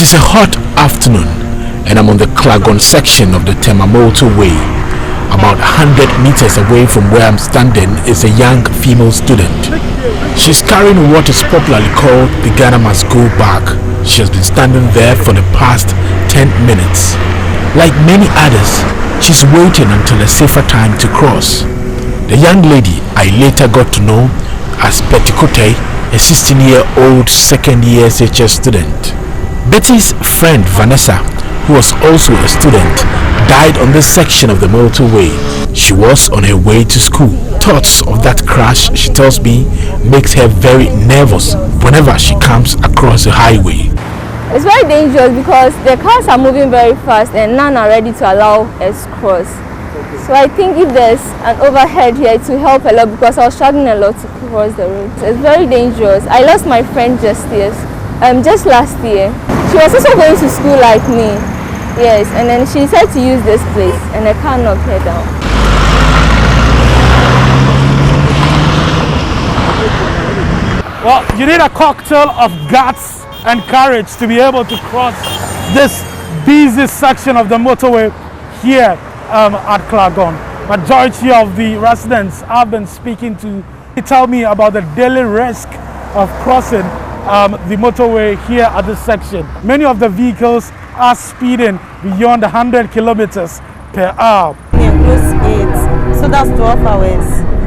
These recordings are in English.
is a hot afternoon and I'm on the Klagon section of the Tema Motorway. About 100 meters away from where I'm standing is a young female student. She's carrying what is popularly called the Ghana must go bag. She has been standing there for the past 10 minutes. Like many others, she's waiting until a safer time to cross. The young lady I later got to know as Betty Kote, a 16-year-old second-year SHS student. Betty's friend Vanessa, who was also a student, died on this section of the motorway. She was on her way to school. Thoughts of that crash, she tells me, makes her very nervous whenever she comes across the highway. It's very dangerous because the cars are moving very fast and none are ready to allow us cross. So I think if there's an overhead here, it will help a lot because I was struggling a lot to cross the road. It's very dangerous. I lost my friend just last year. She was also going to school like me. Yes, and then she decided to use this place and the car knocked her down. Well, you need a cocktail of guts and courage to be able to cross this busy section of the motorway here at Klagon. Majority of the residents I've been speaking to tell me about the daily risk of crossing the motorway here at this section. Many of the vehicles are speeding beyond 100 kilometers per hour. So that's 12 hours.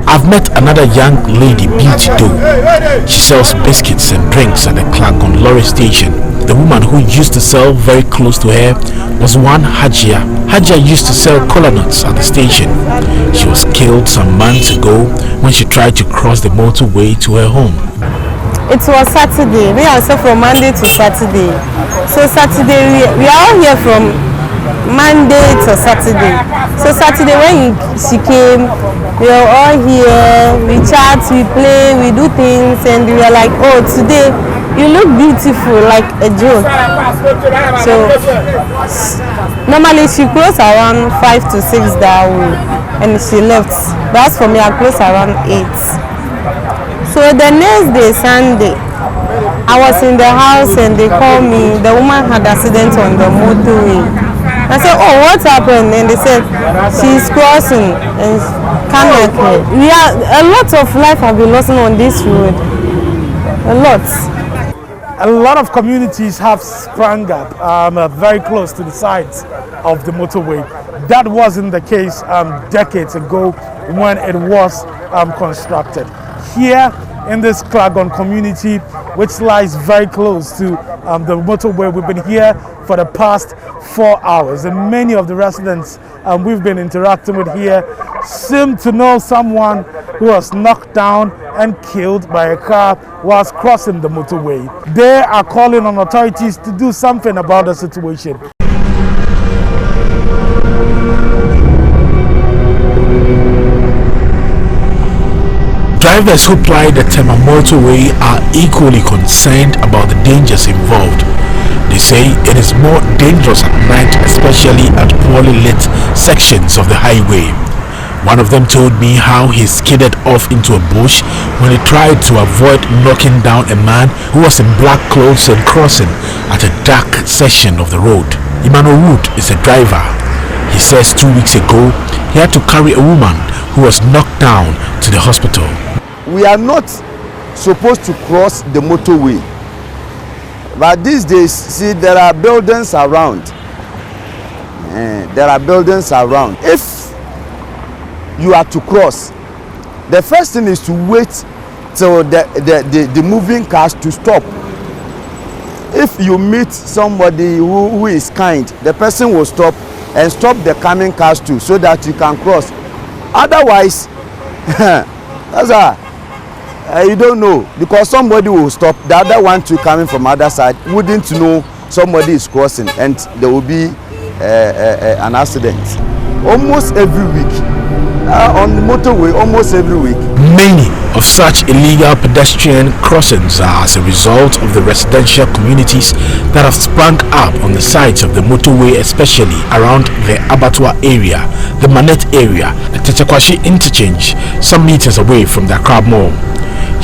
I've met another young lady, Beauty Doe. She sells biscuits and drinks at the Klagon lorry station. The woman who used to sell very close to her was one Hajia. Hajia used to sell kola nuts at the station. She was killed some months ago when she tried to cross the motorway to her home. It was Saturday. We are from Monday to Saturday. So Saturday, we are all here from Monday to Saturday. So Saturday when she came, we were all here, we chat, we play, we do things, and we were like, oh, today you look beautiful, like a joke. So normally she closed around 5 to 6 that way, and she left. But as for me, I closed around 8. So the next day, Sunday, I was in the house and they called me. The woman had an accident on the motorway. I said, oh, what happened? And they said, she's crossing and can't make her. A lot of life have been lost on this road. A lot. A lot of communities have sprung up very close to the sides of the motorway. That wasn't the case decades ago when it was constructed. Here in this Klagon community, which lies very close to the motorway, we've been here for the past 4 hours, and many of the residents we've been interacting with here seem to know someone who was knocked down and killed by a car whilst crossing the motorway. They are calling on authorities to do something about the situation. Drivers who ply the Tema Motorway are equally concerned about the dangers involved. They say it is more dangerous at night, especially at poorly lit sections of the highway. One of them told me how he skidded off into a bush when he tried to avoid knocking down a man who was in black clothes and crossing at a dark section of the road. Emmanuel Wood is a driver. He says 2 weeks ago he had to carry a woman who was knocked down to the hospital. We are not supposed to cross the motorway, but these days, see, there are buildings around. There are buildings around. If you are to cross, the first thing is to wait till the moving cars to stop. If you meet somebody who is kind, the person will stop and stop the coming cars too, so that you can cross. Otherwise, that's you don't know, because somebody will stop, the other one too coming from other side wouldn't know somebody is crossing, and there will be an accident almost every week on the motorway. Almost every week, many of such illegal pedestrian crossings are as a result of the residential communities that have sprung up on the sides of the motorway, especially around the Abattoir area, the Manette area, the Techekwashi interchange, some meters away from the Accra Mall.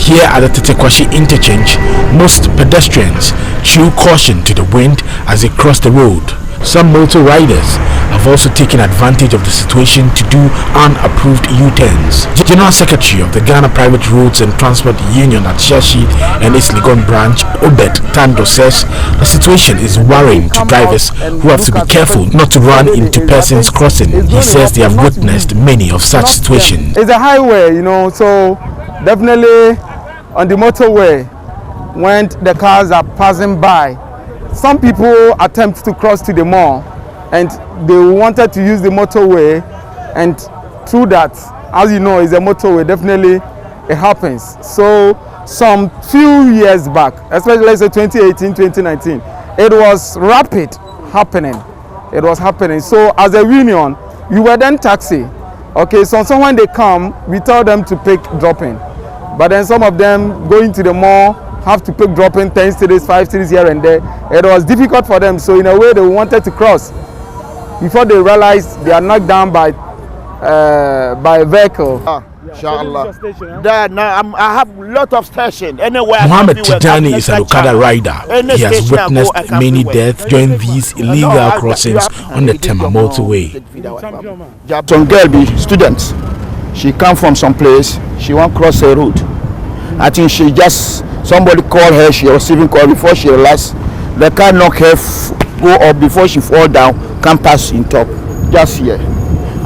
Here at the Tetekwashi interchange, most pedestrians show caution to the wind as they cross the road. Some motor riders have also taken advantage of the situation to do unapproved U-turns. General Secretary of the Ghana Private Roads and Transport Union at Shashi and its Klagon branch, Obed Tando, says the situation is worrying to drivers who have to be careful not to run into persons crossing. He says they have witnessed many of such situations. It's a highway, so definitely on the motorway, when the cars are passing by, some people attempt to cross to the mall and they wanted to use the motorway, and through that, as you know, it's a motorway, definitely it happens. So some few years back, especially let's say 2018, 2019, it was rapid happening. It was happening. So as a union, we were then taxi. Okay, so when they come, we tell them to pick drop-in. But then some of them going to the mall have to pick drop-in 10 cities, 5 cities here and there. It was difficult for them. So in a way, they wanted to cross before they realized they are knocked down by a vehicle. Inshallah. Now I have a lot of stations. Mohammed Tijani is an Okada rider. He has witnessed many deaths during these illegal crossings on the Tema Motorway. Some girl be students. She come from some place. She want cross a road. I think somebody called her. She was receiving call before she realized the car knock her go up before she fall down. Come pass in top. Just here.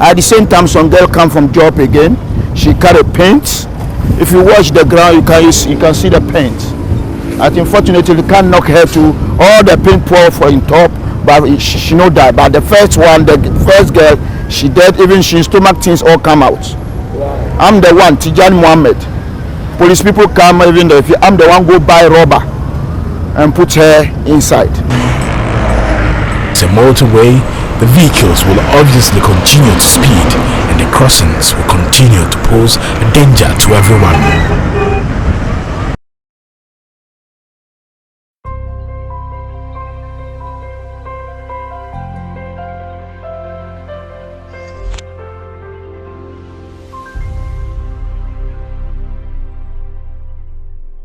At the same time, some girl come from job again. She carry paint. If you watch the ground, you can see the paint. I think fortunately, you can't knock her to all the paint pour for in top, but she know that. But the first one, the first girl, she dead. Even she stomach things all come out. Wow. I'm the one, Tijani Mohammed. Police people come, even though I'm the one go buy rubber and put her inside. It's a motorway. The vehicles will obviously continue to speed and the crossings will continue to pose a danger to everyone.